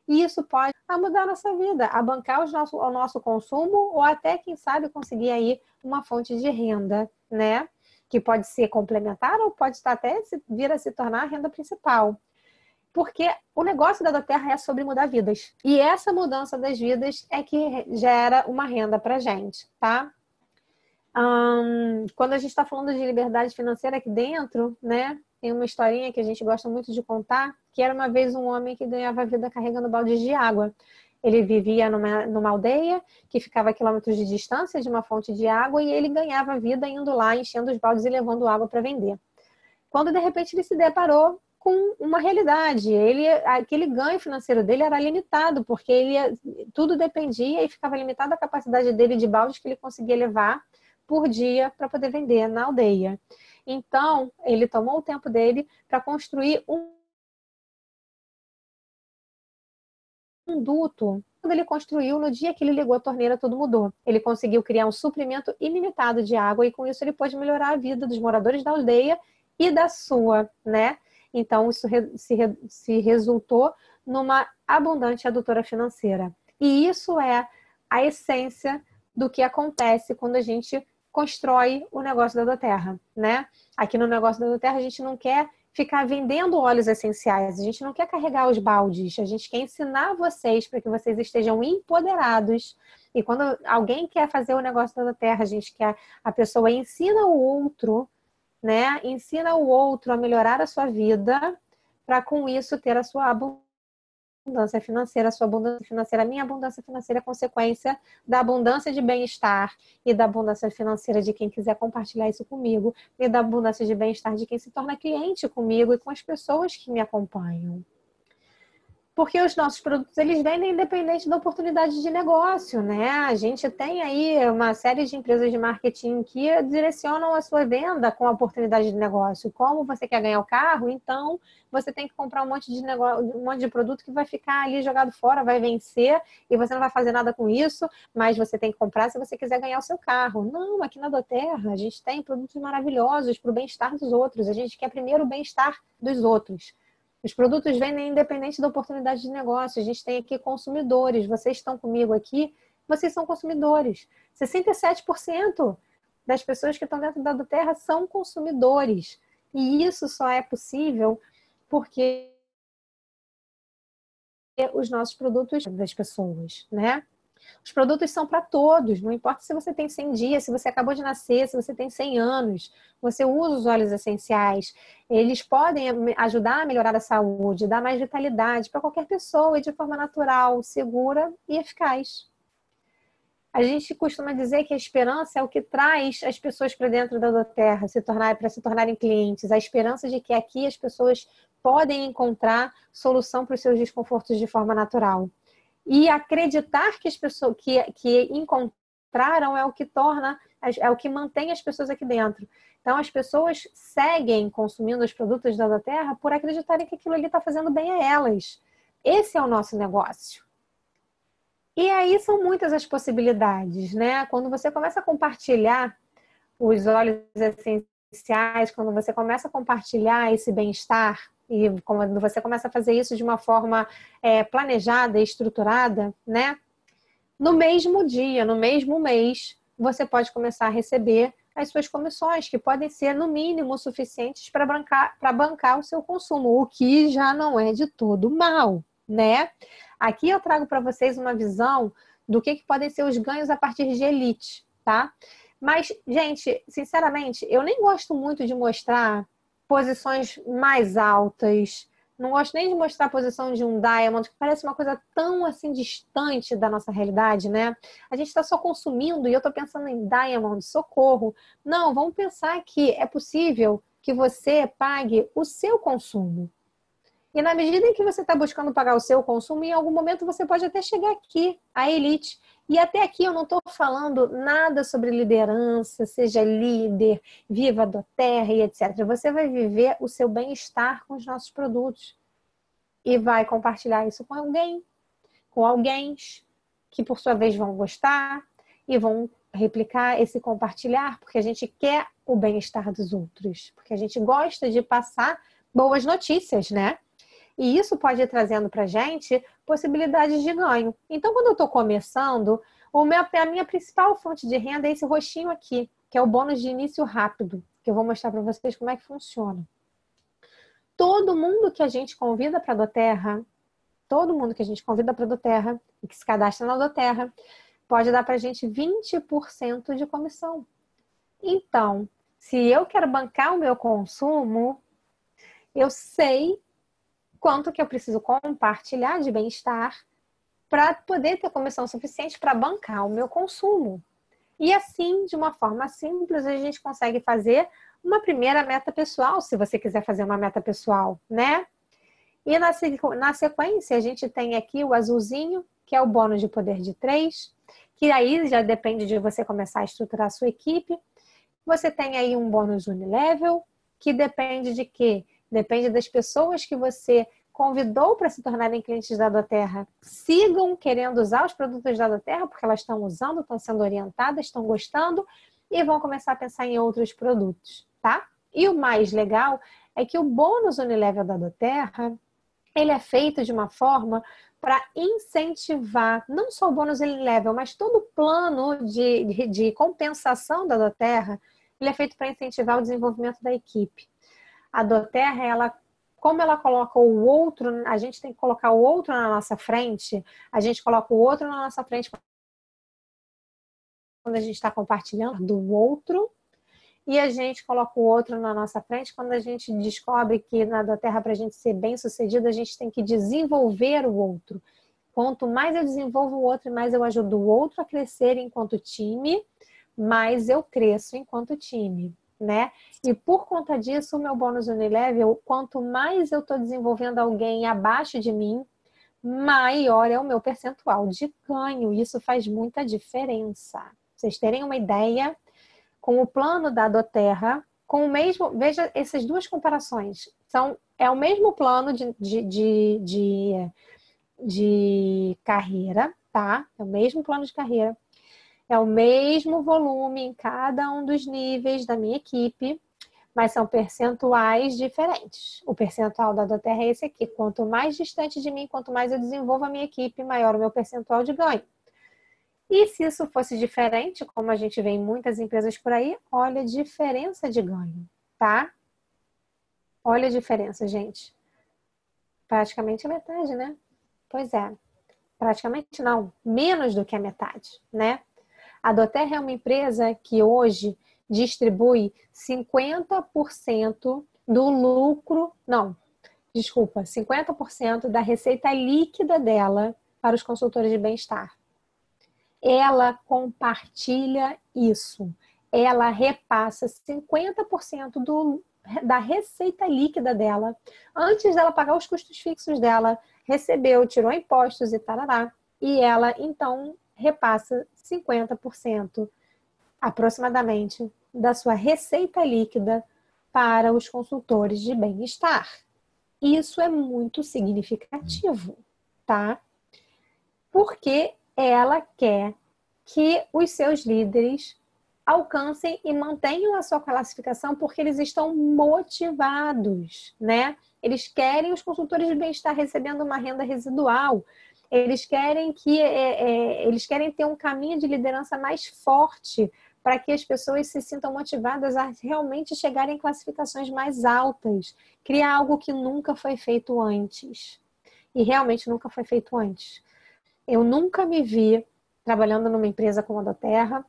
E isso pode mudar a nossa vida, a bancar o nosso consumo ou até, quem sabe, conseguir aí uma fonte de renda, né? Que pode ser complementar ou pode até vir a se tornar a renda principal. Porque o negócio da Doterra é sobre mudar vidas. E essa mudança das vidas é que gera uma renda pra gente, tá? Quando a gente está falando de liberdade financeira aqui dentro, né? Tem uma historinha que a gente gosta muito de contar, que era uma vez um homem que ganhava vida carregando baldes de água. Ele vivia numa aldeia que ficava a quilômetros de distância de uma fonte de água e ele ganhava vida indo lá, enchendo os baldes e levando água para vender. Quando, de repente, ele se deparou com uma realidade. Aquele ganho financeiro dele era limitado, porque tudo dependia e ficava limitada a capacidade dele de baldes que ele conseguia levar por dia para poder vender na aldeia. Então, ele tomou o tempo dele para construir um duto. Quando ele construiu, no dia que ele ligou a torneira, tudo mudou. Ele conseguiu criar um suprimento ilimitado de água e com isso ele pôde melhorar a vida dos moradores da aldeia e da sua, né? Então, isso se resultou numa abundante adutora financeira. E isso é a essência do que acontece quando a gente constrói o negócio da Doterra, né? Aqui no negócio da Doterra a gente não quer ficar vendendo óleos essenciais, a gente não quer carregar os baldes, a gente quer ensinar vocês para que vocês estejam empoderados. E quando alguém quer fazer o negócio da Doterra, a gente quer a pessoa ensina o outro, né? Ensina o outro a melhorar a sua vida para com isso ter a sua abundância abundância financeira, a sua abundância financeira, a minha abundância financeira é consequência da abundância de bem-estar e da abundância financeira de quem quiser compartilhar isso comigo e da abundância de bem-estar de quem se torna cliente comigo e com as pessoas que me acompanham. Porque os nossos produtos, eles vendem independente da oportunidade de negócio, né? A gente tem aí uma série de empresas de marketing que direcionam a sua venda com a oportunidade de negócio. Como você quer ganhar o carro, então você tem que comprar um monte de negócio, um monte de produto que vai ficar ali jogado fora, vai vencer e você não vai fazer nada com isso, mas você tem que comprar se você quiser ganhar o seu carro. Não, aqui na Doterra a gente tem produtos maravilhosos para o bem-estar dos outros. A gente quer primeiro o bem-estar dos outros. Os produtos vendem independente da oportunidade de negócio. A gente tem aqui consumidores. Vocês estão comigo aqui, vocês são consumidores. 67% das pessoas que estão dentro da Doterra são consumidores. E isso só é possível porque os nossos produtos das pessoas, né? Os produtos são para todos, não importa se você tem 100 dias, se você acabou de nascer, se você tem 100 anos, você usa os óleos essenciais, eles podem ajudar a melhorar a saúde, dar mais vitalidade para qualquer pessoa e de forma natural, segura e eficaz. A gente costuma dizer que a esperança é o que traz as pessoas para dentro da Doterra, para se tornarem clientes, a esperança de que aqui as pessoas podem encontrar solução para os seus desconfortos de forma natural. E acreditar que as pessoas que encontraram é o que torna, é o que mantém as pessoas aqui dentro. Então, as pessoas seguem consumindo os produtos da Doterra por acreditarem que aquilo ali está fazendo bem a elas. Esse é o nosso negócio. E aí são muitas as possibilidades, né? Quando você começa a compartilhar os óleos essenciais, quando você começa a compartilhar esse bem-estar, e quando você começa a fazer isso de uma forma planejada e estruturada, né? No mesmo dia, no mesmo mês, você pode começar a receber as suas comissões, que podem ser, no mínimo, suficientes para bancar o seu consumo, o que já não é de todo mal, né? Aqui eu trago para vocês uma visão do que podem ser os ganhos a partir de Elite, tá? Mas, gente, sinceramente, eu nem gosto muito de mostrar posições mais altas. Não gosto nem de mostrar a posição de um Diamond, que parece uma coisa tão assim distante da nossa realidade, né? A gente está só consumindo e eu estou pensando em Diamond, socorro. Não, vamos pensar que é possível que você pague o seu consumo. E na medida em que você está buscando pagar o seu consumo, em algum momento você pode até chegar aqui, a Elite. E até aqui eu não estou falando nada sobre liderança, seja líder, viva do terra e etc. Você vai viver o seu bem-estar com os nossos produtos. E vai compartilhar isso com alguém que por sua vez vão gostar e vão replicar esse compartilhar, porque a gente quer o bem-estar dos outros. Porque a gente gosta de passar boas notícias, né? E isso pode ir trazendo para a gente possibilidades de ganho. Então, quando eu estou começando, a minha principal fonte de renda é esse roxinho aqui, que é o bônus de início rápido, que eu vou mostrar para vocês como é que funciona. Todo mundo que a gente convida para a Doterra, todo mundo que a gente convida para a Doterra e que se cadastra na Doterra, pode dar para a gente 20% de comissão. Então, se eu quero bancar o meu consumo, eu sei quanto que eu preciso compartilhar de bem-estar para poder ter comissão suficiente para bancar o meu consumo. E assim, de uma forma simples, a gente consegue fazer uma primeira meta pessoal, se você quiser fazer uma meta pessoal, né? E na sequência, a gente tem aqui o azulzinho, que é o bônus de poder de 3, que aí já depende de você começar a estruturar a sua equipe. Você tem aí um bônus unilevel, que depende de quê? Depende das pessoas que você convidou para se tornarem clientes da Doterra, sigam querendo usar os produtos da Doterra, porque elas estão usando, estão sendo orientadas, estão gostando e vão começar a pensar em outros produtos, tá? E o mais legal é que o bônus Unilevel da Doterra, ele é feito de uma forma para incentivar, não só o bônus Unilevel, mas todo o plano de compensação da Doterra, ele é feito para incentivar o desenvolvimento da equipe. A Doterra, como ela coloca o outro, a gente tem que colocar o outro na nossa frente, a gente coloca o outro na nossa frente quando a gente está compartilhando do outro, e a gente coloca o outro na nossa frente quando a gente descobre que na Doterra, para a gente ser bem sucedido, a gente tem que desenvolver o outro. Quanto mais eu desenvolvo o outro e mais eu ajudo o outro a crescer enquanto time, mais eu cresço enquanto time, né? E por conta disso, o meu bônus Unilevel, quanto mais eu estou desenvolvendo alguém abaixo de mim, maior é o meu percentual de ganho. Isso faz muita diferença. Pra vocês terem uma ideia, com o plano da Doterra, com o mesmo... Veja essas duas comparações. É o mesmo plano de carreira, tá? É o mesmo plano de carreira. É o mesmo volume em cada um dos níveis da minha equipe, mas são percentuais diferentes. O percentual da Doterra é esse aqui. Quanto mais distante de mim, quanto mais eu desenvolvo a minha equipe, maior o meu percentual de ganho. E se isso fosse diferente, como a gente vê em muitas empresas por aí, olha a diferença de ganho, tá? Olha a diferença, gente. Praticamente a metade, né? Pois é. Praticamente não. Menos do que a metade, né? A Doterra é uma empresa que hoje distribui 50% do lucro, não, desculpa, 50% da receita líquida dela para os consultores de bem-estar. Ela compartilha isso. Ela repassa 50% da receita líquida dela. Antes dela pagar os custos fixos dela, recebeu, tirou impostos e tarará. E ela, então, repassa 50% aproximadamente da sua receita líquida para os consultores de bem-estar. Isso é muito significativo, tá? Porque ela quer que os seus líderes alcancem e mantenham a sua classificação porque eles estão motivados, né? Eles querem os consultores de bem-estar recebendo uma renda residual. Eles querem eles querem ter um caminho de liderança mais forte para que as pessoas se sintam motivadas a realmente chegarem em classificações mais altas, criar algo que nunca foi feito antes. E realmente nunca foi feito antes. Eu nunca me vi trabalhando numa empresa como a Doterra,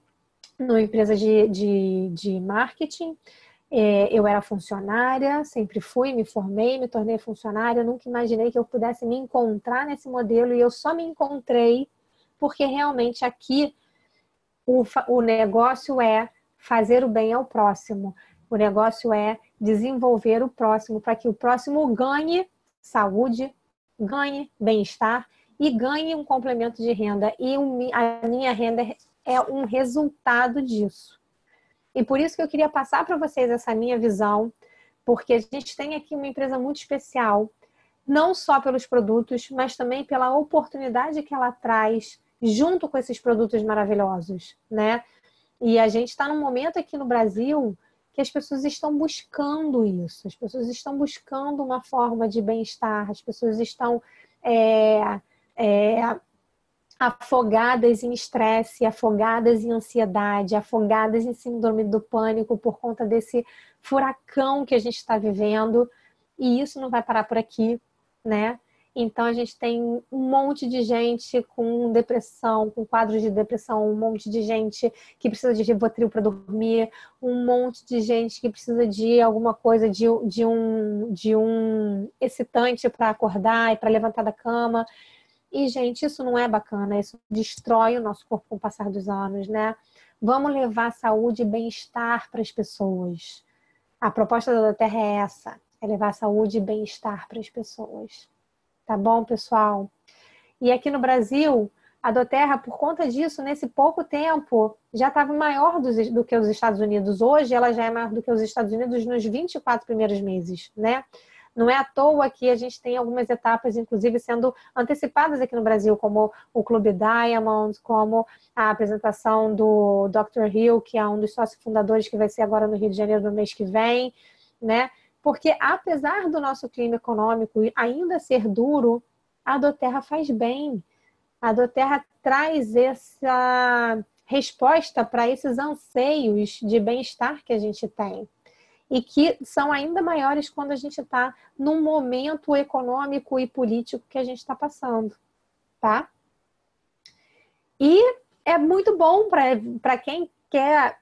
numa empresa de marketing. Eu era funcionária, sempre fui, me formei, me tornei funcionária. Eu nunca imaginei que eu pudesse me encontrar nesse modelo e eu só me encontrei porque realmente aqui o negócio é fazer o bem ao próximo. O negócio é desenvolver o próximo para que o próximo ganhe saúde, ganhe bem-estar e ganhe um complemento de renda. E a minha renda é um resultado disso. E por isso que eu queria passar para vocês essa minha visão, porque a gente tem aqui uma empresa muito especial, não só pelos produtos, mas também pela oportunidade que ela traz junto com esses produtos maravilhosos, né? E a gente está num momento aqui no Brasil que as pessoas estão buscando isso, as pessoas estão buscando uma forma de bem-estar, as pessoas estão afogadas em estresse, afogadas em ansiedade, afogadas em síndrome do pânico por conta desse furacão que a gente está vivendo. E isso não vai parar por aqui, né? Então a gente tem um monte de gente com depressão, com quadros de depressão, um monte de gente que precisa de Rivotril para dormir, um monte de gente que precisa de alguma coisa, de um excitante para acordar e para levantar da cama. E, gente, isso não é bacana, isso destrói o nosso corpo com o passar dos anos, né? Vamos levar saúde e bem-estar para as pessoas. A proposta da Doterra é essa, é levar saúde e bem-estar para as pessoas. Tá bom, pessoal? E aqui no Brasil, a Doterra, por conta disso, nesse pouco tempo, já estava maior do que os Estados Unidos. Hoje, ela já é maior do que os Estados Unidos nos 24 primeiros meses, né? Não é à toa que a gente tem algumas etapas, inclusive, sendo antecipadas aqui no Brasil, como o Clube Diamond, como a apresentação do Dr. Hill, que é um dos sócios fundadores, que vai ser agora no Rio de Janeiro no mês que vem, né? Porque, apesar do nosso clima econômico ainda ser duro, a Doterra faz bem. A Doterra traz essa resposta para esses anseios de bem-estar que a gente tem. E que são ainda maiores quando a gente está num momento econômico e político que a gente está passando, tá? E é muito bom para quem quer,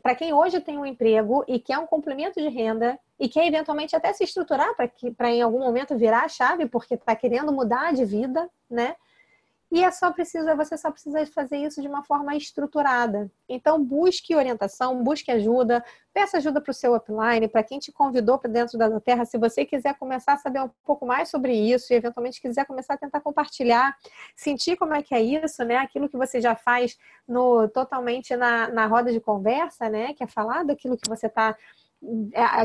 para quem hoje tem um emprego e quer um complemento de renda e quer eventualmente até se estruturar para em algum momento virar a chave, porque está querendo mudar de vida, né? E você só precisa fazer isso de uma forma estruturada. Então, busque orientação, busque ajuda, peça ajuda para o seu upline, para quem te convidou para dentro da Terra. Se você quiser começar a saber um pouco mais sobre isso e eventualmente quiser começar a tentar compartilhar, sentir como é que é isso, né? Aquilo que você já faz totalmente na roda de conversa, né? Que é falar daquilo que você está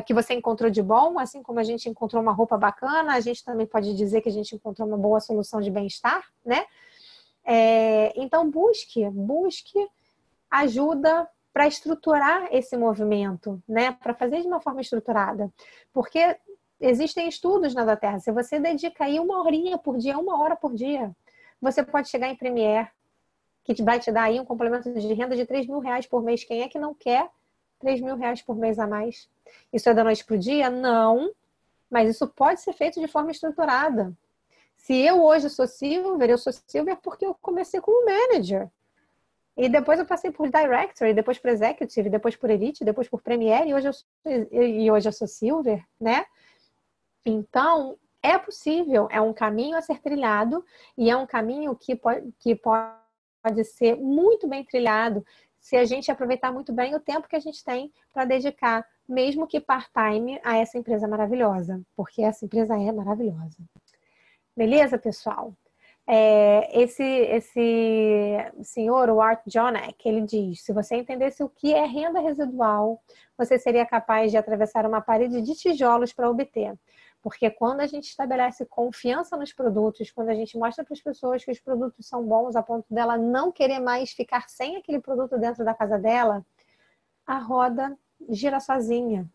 que você encontrou de bom, assim como a gente encontrou uma roupa bacana, a gente também pode dizer que a gente encontrou uma boa solução de bem-estar, né? Então, busque ajuda para estruturar esse movimento, né? Para fazer de uma forma estruturada. Porque existem estudos na da Terra. Se você dedica aí 1 horinha por dia, 1 hora por dia, você pode chegar em Premiere, que vai te dar aí um complemento de renda de R$ 3.000 por mês. Quem é que não quer R$ 3.000 por mês a mais? Isso é da noite para o dia? Não. Mas isso pode ser feito de forma estruturada. Se eu hoje sou Silver porque eu comecei como manager. E depois eu passei por Director, e depois por Executive, depois por Elite, depois por Premier, e hoje eu sou Silver, né? Então, é possível, é um caminho a ser trilhado, e é um caminho que pode ser muito bem trilhado se a gente aproveitar muito bem o tempo que a gente tem para dedicar, mesmo que part-time, a essa empresa maravilhosa, porque essa empresa é maravilhosa. Beleza, pessoal? Esse senhor, o Art Jonek, ele diz: se você entendesse o que é renda residual, você seria capaz de atravessar uma parede de tijolos para obter. Porque quando a gente estabelece confiança nos produtos, quando a gente mostra para as pessoas que os produtos são bons a ponto dela não querer mais ficar sem aquele produto dentro da casa dela, a roda gira sozinha.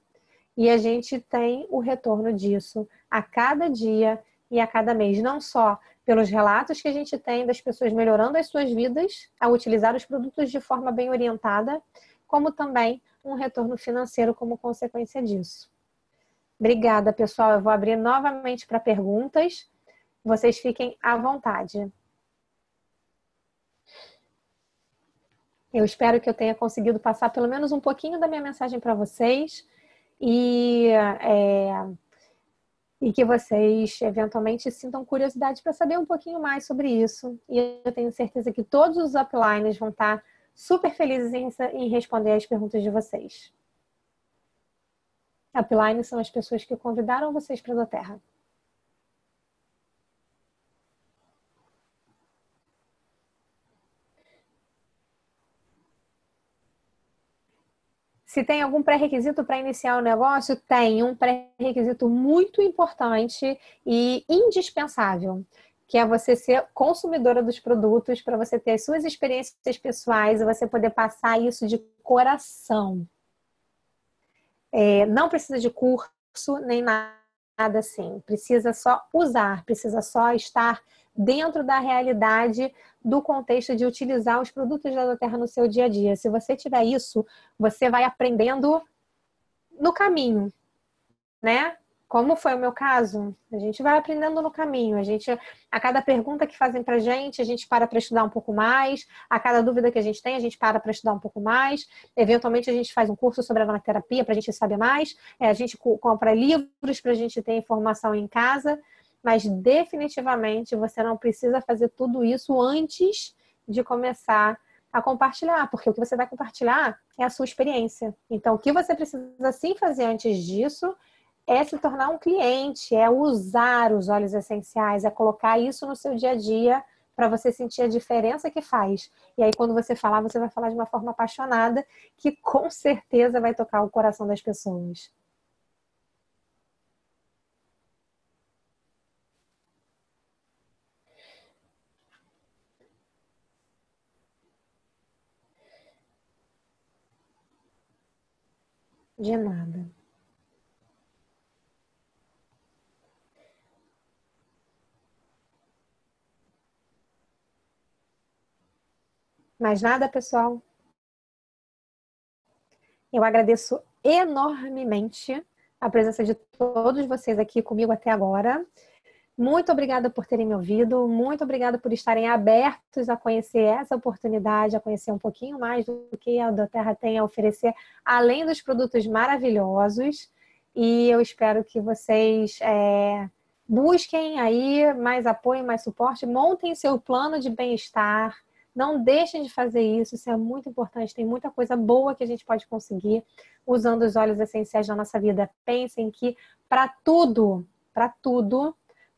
E a gente tem o retorno disso a cada dia e a cada mês, não só pelos relatos que a gente tem das pessoas melhorando as suas vidas ao utilizar os produtos de forma bem orientada, como também um retorno financeiro como consequência disso. Obrigada, pessoal. Eu vou abrir novamente para perguntas. Vocês fiquem à vontade. Eu espero que eu tenha conseguido passar pelo menos um pouquinho da minha mensagem para vocês e que vocês eventualmente sintam curiosidade para saber um pouquinho mais sobre isso. E eu tenho certeza que todos os uplines vão estar super felizes em responder as perguntas de vocês. Uplines são as pessoas que convidaram vocês para a Terra. Se tem algum pré-requisito para iniciar o negócio, tem um pré-requisito muito importante e indispensável, que é você ser consumidora dos produtos, para você ter as suas experiências pessoais e você poder passar isso de coração. Não precisa de curso, nem nada assim. Precisa só usar, precisa só estar dentro da realidade do contexto de utilizar os produtos da Terra no seu dia a dia. Se você tiver isso, você vai aprendendo no caminho, né? Como foi o meu caso, a gente vai aprendendo no caminho. A cada pergunta que fazem pra gente, a gente para estudar um pouco mais. A cada dúvida que a gente tem, a gente para estudar um pouco mais. Eventualmente, a gente faz um curso sobre aromaterapia para a gente saber mais. A gente compra livros para a gente ter informação em casa. Mas, definitivamente, você não precisa fazer tudo isso antes de começar a compartilhar. Porque o que você vai compartilhar é a sua experiência. Então, o que você precisa sim fazer antes disso é se tornar um cliente, é usar os óleos essenciais, é colocar isso no seu dia a dia para você sentir a diferença que faz. E aí, quando você falar, você vai falar de uma forma apaixonada, que com certeza vai tocar o coração das pessoas. De nada. Mais nada, pessoal? Eu agradeço enormemente a presença de todos vocês aqui comigo até agora. Muito obrigada por terem me ouvido, muito obrigada por estarem abertos a conhecer essa oportunidade, a conhecer um pouquinho mais do que a doTERRA tem a oferecer, além dos produtos maravilhosos. E eu espero que vocês busquem aí mais apoio, mais suporte, montem seu plano de bem-estar, não deixem de fazer isso é muito importante, tem muita coisa boa que a gente pode conseguir usando os óleos essenciais na nossa vida. Pensem que para tudo,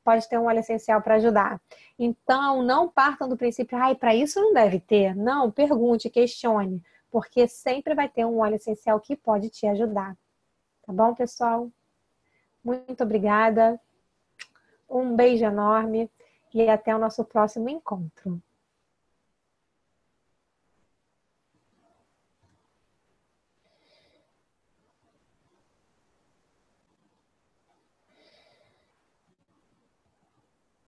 pode ter um óleo essencial para ajudar. Então, não partam do princípio, para isso não deve ter. Não, pergunte, questione, porque sempre vai ter um óleo essencial que pode te ajudar. Tá bom, pessoal? Muito obrigada. Um beijo enorme e até o nosso próximo encontro.